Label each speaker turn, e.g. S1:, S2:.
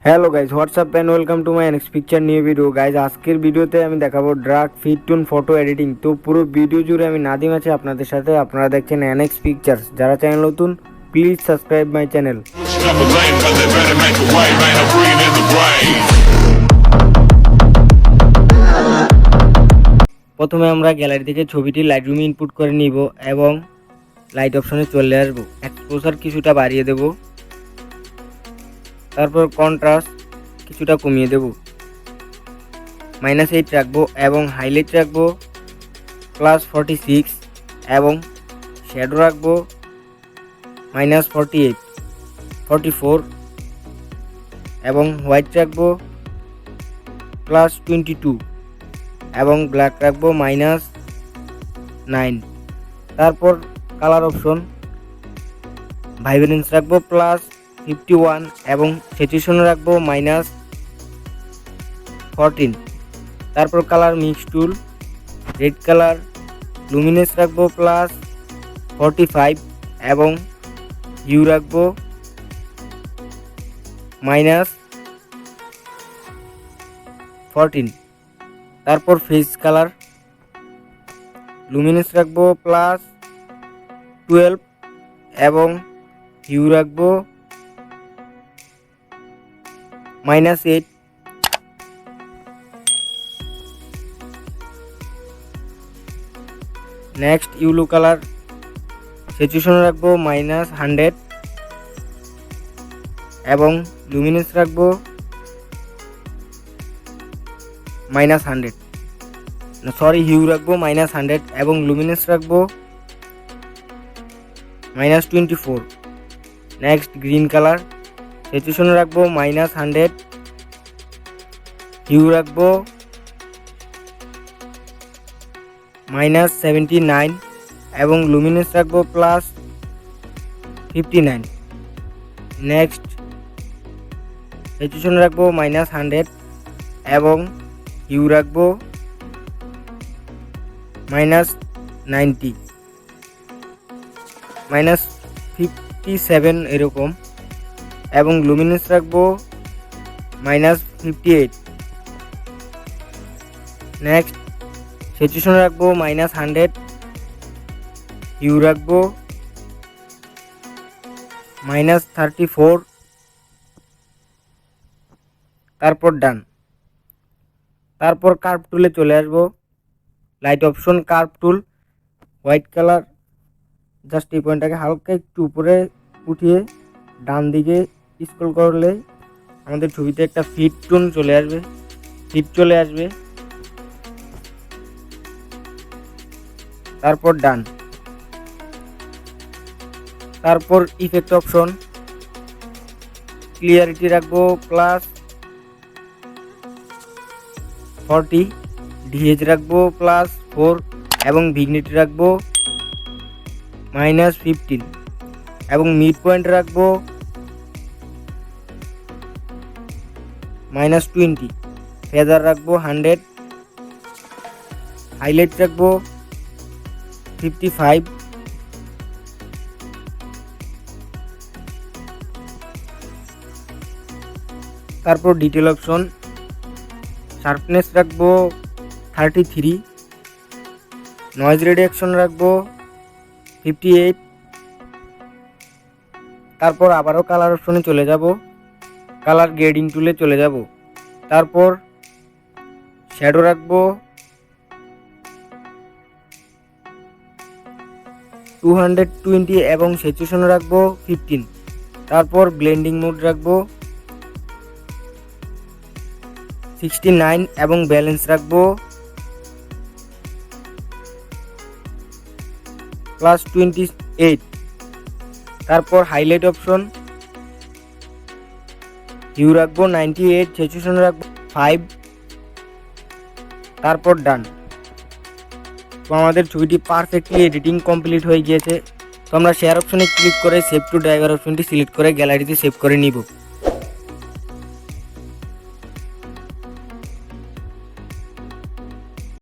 S1: Hello guys what's up and welcome to my next picture new video guys. আজকের ভিডিওতে আমি দেখাবো ড্রাক টোন ফটো এডিটিং। তো পুরো ভিডিও জুড়ে আমি নাদিম আছি আপনাদের সাথে। আপনারা দেখছেন এনএক্স পিকচার্স। যারা চ্যানেল নতুন প্লিজ সাবস্ক্রাইব মাই চ্যানেল। প্রথমে আমরা গ্যালারি থেকে ছবিটি লাইটরুমে ইনপুট করে নিব এবং লাইট অপশনে চলে আসব। এক্সপোজার কিছুটা বাড়িয়ে দেব, তারপর কন্ট্রাস্ট কিছুটা কমিয়ে দেব, -8 রাখবো এবং হাইলাইট রাখবো +46 এবং শ্যাডো রাখবো -48 44 এবং হোয়াইট রাখবো +22 এবং ব্ল্যাক রাখবো -9। তারপর কালার অপশন ভাইব্রেন্স রাখবো +51 এবং স্যাচুরেশন রাখবো -14। তারপর কালার মিক্স টুল রেড কালার লুমিনেন্স রাখবো +45 এবং হিউ রাখবো -14। তারপর ফেস কালার লুমিনেন্স রাখবো +12 এবং হিউ রাখবো -8। নেক্সট ইউলো কালার স্যাচুরেশন রাখবো -100 এবং লুমিনেন্স রাখবো হিউ রাখবো -100 এবং লুমিনেন্স রাখবো -24। নেক্সট গ্রিন কালার স্যাচুরেশন রাখবো -100, হিউ রাখবো -79 এবং লুমিনেন্স রাখবো +59। নেক্সট স্যাচুরেশন রাখবো -100 এবং হিউ রাখবো -90 -57 এরকম এবং লুমিনেন্স রাখবো -58। নেক্সট স্যাচুরেশন রাখবো -100, হিউ রাখবো -34। তারপর ডান। তারপর কার্ভ টুলে চলে আসবো। লাইট অপশন কার্ভ টুল হোয়াইট কালার জাস্ট এই পয়েন্টটাকে হালকা একটু উপরে উঠিয়ে ডান দিকে স্ক্রল করলে আমাদের ছবিতে একটা ফিট টোন চলে আসবে, ফিট চলে আসবে। তারপর ডান। তারপর ইফেক্ট অপশন ক্লিয়ারিটি রাখবো +40, ডিএইচ রাখবো +4 এবং ভিগনিটি রাখবো -15 এবং মিড পয়েন্ট রাখবো -20, ফেদার রাখবো 100, হাইলাইট রাখবো 55, তারপর ডিটেল অপশন শার্পনেস রাখবো 33, নয়েজ রিডাকশন রাখবো 58। তারপর আবারও কালার অপশনে চলে যাব, কালার গ্রেডিং টুলে চলে যাব। তারপর শ্যাডো রাখবো 220 এবং স্যাচুরেশন রাখবো 15। তারপর ব্লেন্ডিং মোড রাখবো 69 এবং ব্যালেন্স রাখবো +28। তারপর হাইলাইট অপশন হিউ রাখবো 98, স্যাচুরেশন রাখবো 5। তারপর ডান। তো আমাদের ছবিটি পারফেক্টলি এডিটিং কমপ্লিট হয়ে গিয়েছে। তো আমরা শেয়ার অপশনে ক্লিক করে সেভ টু ড্রাইভার অপশনটি সিলেক্ট করে গ্যালারিতে সেভ করে নিব।